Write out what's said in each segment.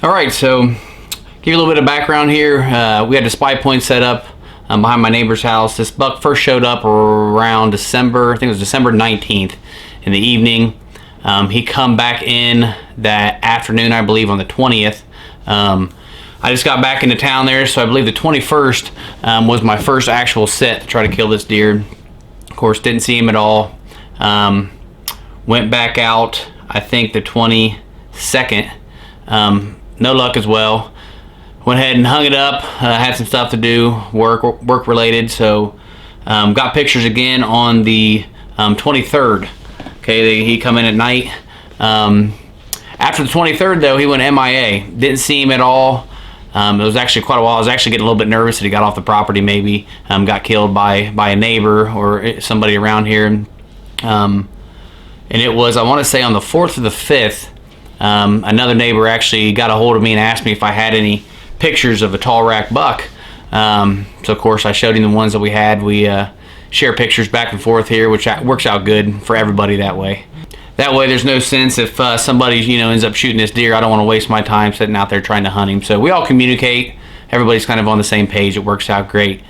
All right, so give you a little bit of background here. We had a spy point set up behind my neighbor's house. This buck first showed up around December, I think it was December 19th in the evening. He come back in that afternoon, I believe, on the 20th. I just got back into town there, so I believe the 21st was my first actual set to try to kill this deer. Of course, didn't see him at all. Went back out, I think, the 22nd. No luck as well. Went ahead and hung it up. Had some stuff to do, work related. So got pictures again on the 23rd. Okay, he come in at night. After the 23rd, though, he went MIA. Didn't see him at all. It was actually quite a while. I was actually getting a little bit nervous that he got off the property, maybe got killed by a neighbor or somebody around here. And it was, I want to say, on the 4th or the 5th. Another neighbor actually got a hold of me and asked me if I had any pictures of a tall rack buck. So of course I showed him the ones that we had. We share pictures back and forth here, which works out good for everybody that way. That way there's no sense if somebody ends up shooting this deer. I don't want to waste my time sitting out there trying to hunt him. So we all communicate. Everybody's kind of on the same page. It works out great.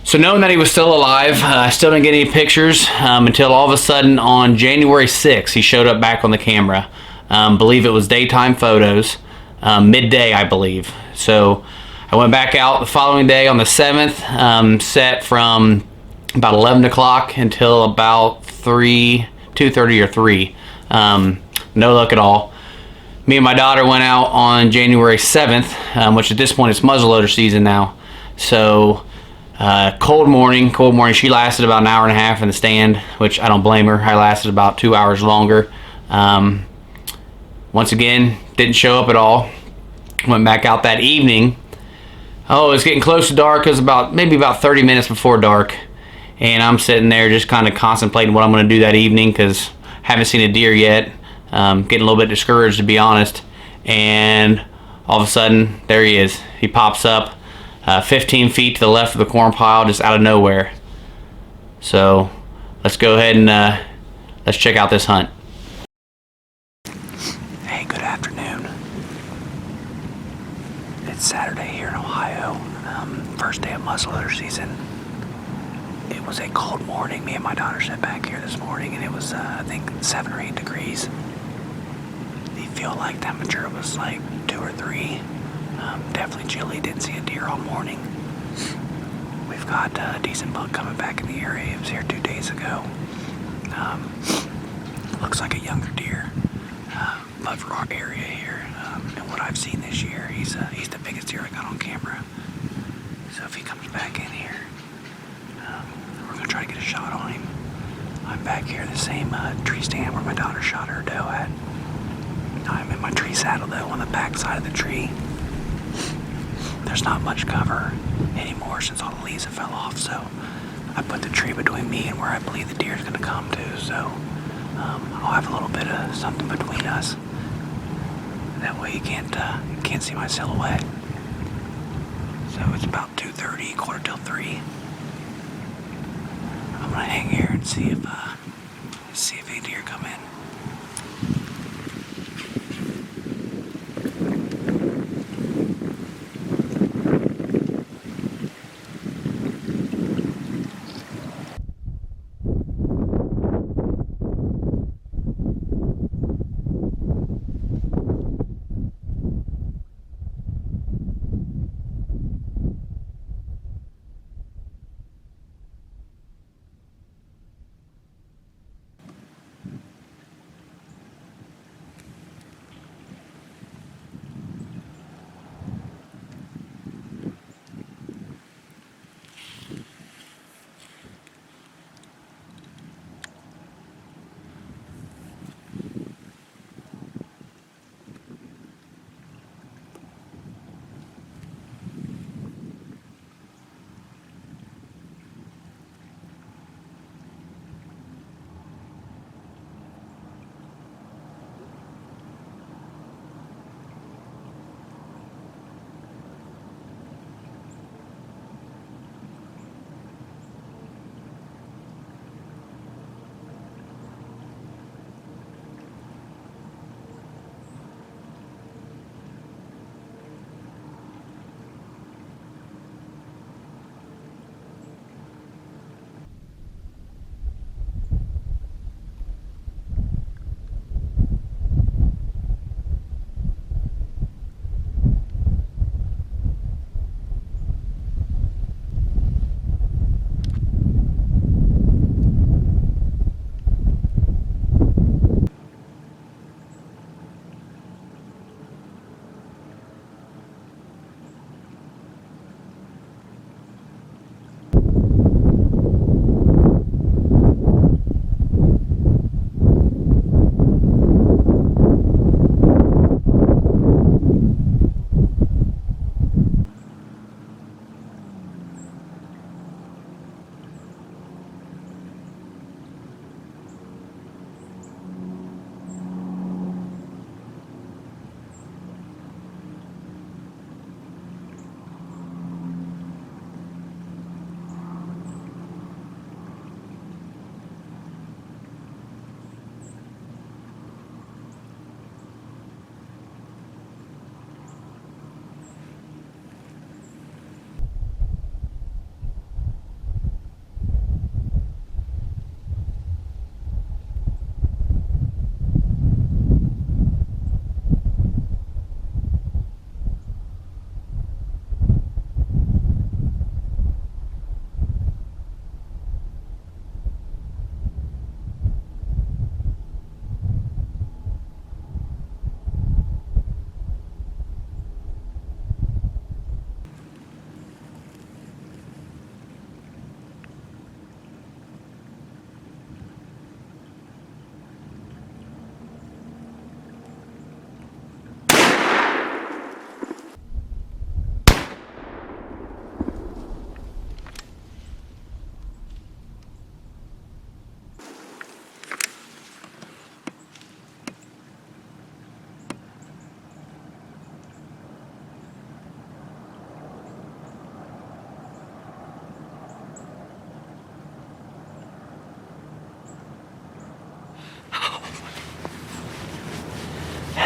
So knowing that he was still alive, I still didn't get any pictures until all of a sudden on January 6th, he showed up back on the camera. Believe it was daytime photos, midday, I believe. So I went back out the following day on the 7th, set from about 11 o'clock until about 2:30 or 3. No luck at all. Me and my daughter went out on January 7th, which at this point is muzzleloader season now. So cold morning. She lasted about an hour and a half in the stand, which I don't blame her. I lasted about 2 hours longer. Once again, didn't show up at all. Went back out that evening. Oh, it was getting close to dark. It was maybe about 30 minutes before dark. And I'm sitting there just kind of contemplating what I'm going to do that evening because I haven't seen a deer yet. Getting a little bit discouraged, to be honest. And all of a sudden, there he is. He pops up 15 feet to the left of the corn pile, just out of nowhere. So let's go ahead and let's check out this hunt. Hey, good afternoon. It's Saturday here in Ohio, first day of muzzleloader season. It was a cold morning. Me and my daughter sat back here this morning, and it was, I think, 7 or 8 degrees. The feel-like temperature was like 2 or 3. Definitely chilly. Didn't see a deer all morning. We've got a decent buck coming back in the area. He was here 2 days ago. Looks like a younger deer, but for our area here, and what I've seen this year, he's the biggest deer I got on camera. So if he comes back in here, we're gonna try to get a shot on him. I'm back here in the same tree stand where my daughter shot her doe at. I'm in my tree saddle though, on the back side of the tree. There's not much cover anymore since all the leaves have fell off, so I put the tree between me and where I believe the deer is going to come to, so I'll have a little bit of something between us. That way you can't see my silhouette. So it's about 2:30, quarter till 3. I'm gonna hang here and see if any deer come in.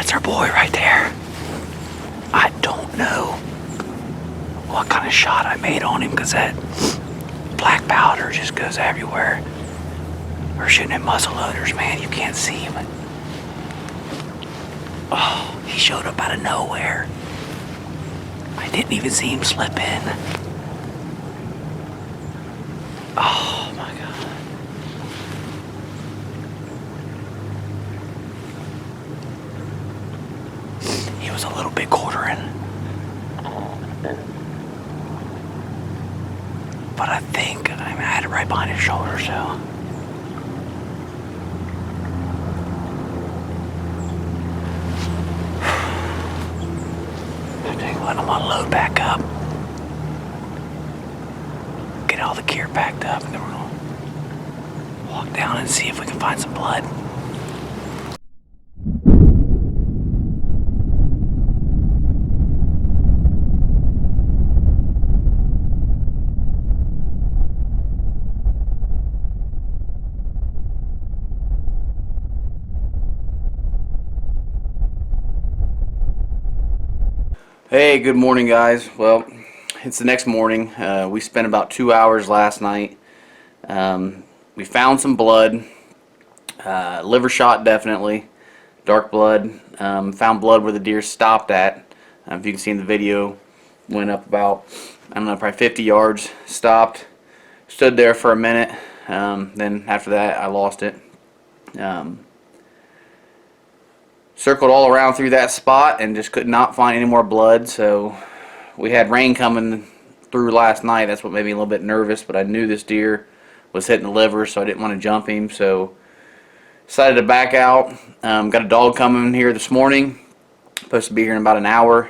That's our boy right there. I don't know what kind of shot I made on him because that black powder just goes everywhere. We're shooting at muzzleloaders, man. You can't see him. Oh, he showed up out of nowhere. I didn't even see him slip in. Oh my God. He was a little bit quartering. But I think, I had it right behind his shoulder, so. I'm gonna load back up. Get all the gear packed up, and then we're gonna walk down and see if we can find some blood. Hey, good morning, guys. Well, it's the next morning. We spent about 2 hours last night. We found some blood, liver shot definitely, dark blood. Found blood where the deer stopped at. If you can see in the video, went up about, I don't know, probably 50 yards, stopped, stood there for a minute. Then after that, I lost it. Circled all around through that spot and just could not find any more blood. So we had rain coming through last night. That's what made me a little bit nervous, but I knew this deer was hitting the liver, so I didn't want to jump him. So decided to back out. Got a dog coming here this morning, supposed to be here in about an hour.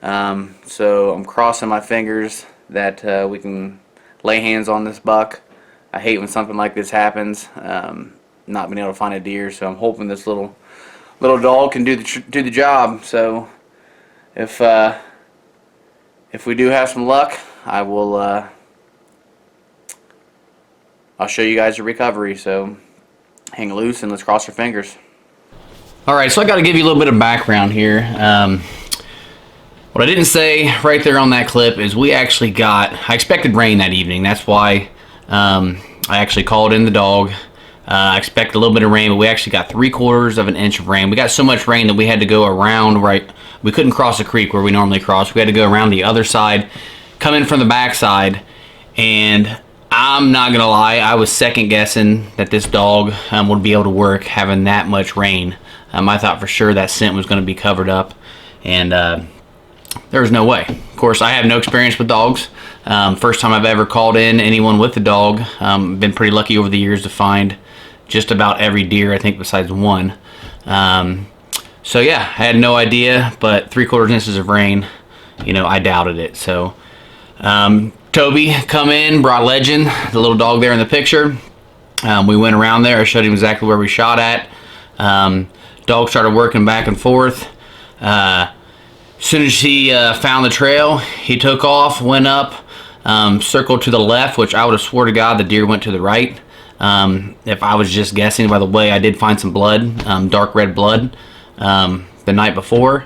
So I'm crossing my fingers that we can lay hands on this buck. I hate when something like this happens, not being able to find a deer. So I'm hoping this little dog can do the job. So if we do have some luck, I will I'll show you guys the recovery. So hang loose and let's cross our fingers. All right, so I got to give you a little bit of background here. What I didn't say right there on that clip is I expected rain that evening. That's why I actually called in the dog. I expected a little bit of rain, but we actually got 3/4 of an inch of rain. We got so much rain that we had to go around, we couldn't cross the creek where we normally cross. We had to go around the other side, come in from the back side, and I'm not going to lie, I was second guessing that this dog would be able to work having that much rain. I thought for sure that scent was going to be covered up, and there was no way. Of course, I have no experience with dogs. First time I've ever called in anyone with a dog. Been pretty lucky over the years to find just about every deer, I think, besides one. So yeah, I had no idea, but 3/4 inches of rain, I doubted it. So Toby come in, brought Legend, the little dog there in the picture. We went around there. I showed him exactly where we shot at. Dog started working back and forth. As soon as he found the trail, he took off, went up, circled to the left, which I would have swore to God the deer went to the right. If I was just guessing. By the way, I did find some blood, dark red blood, the night before.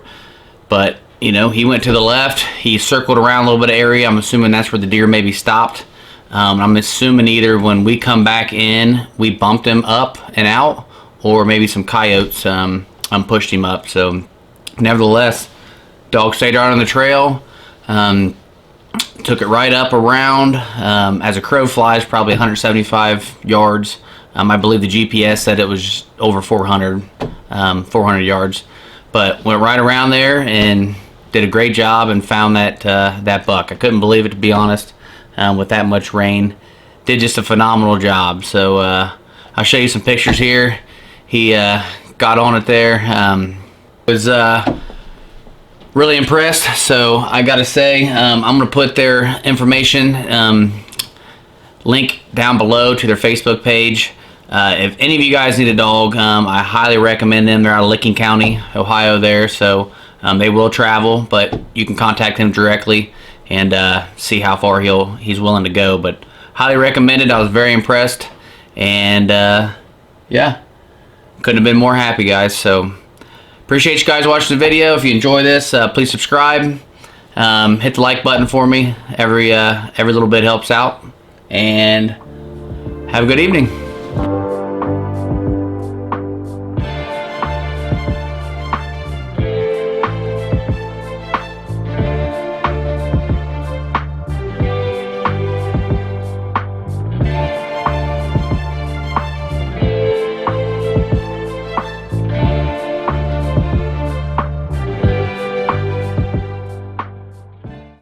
But, he went to the left. He circled around a little bit of area. I'm assuming that's where the deer maybe stopped. I'm assuming either when we come back in, we bumped him up and out, or maybe some coyotes pushed him up. So, nevertheless, dog stayed out on the trail. Took it right up around, as a crow flies, probably 175 yards. I believe the GPS said it was over 400 yards, but went right around there and did a great job and found that buck. I couldn't believe it, to be honest, with that much rain. Did just a phenomenal job. So I'll show you some pictures here. He got on it there. Was really impressed. So I gotta say, I'm gonna put their information link down below to their Facebook page. If any of you guys need a dog, I highly recommend them. They're out of Licking County, Ohio there, so they will travel, but you can contact him directly and see how far he's willing to go. But highly recommended. I was very impressed, and yeah, couldn't have been more happy, guys. So appreciate Appreciate you guys watching the video. If you enjoy this, please subscribe. Hit the like button for me. Every little bit helps out. And have a good evening.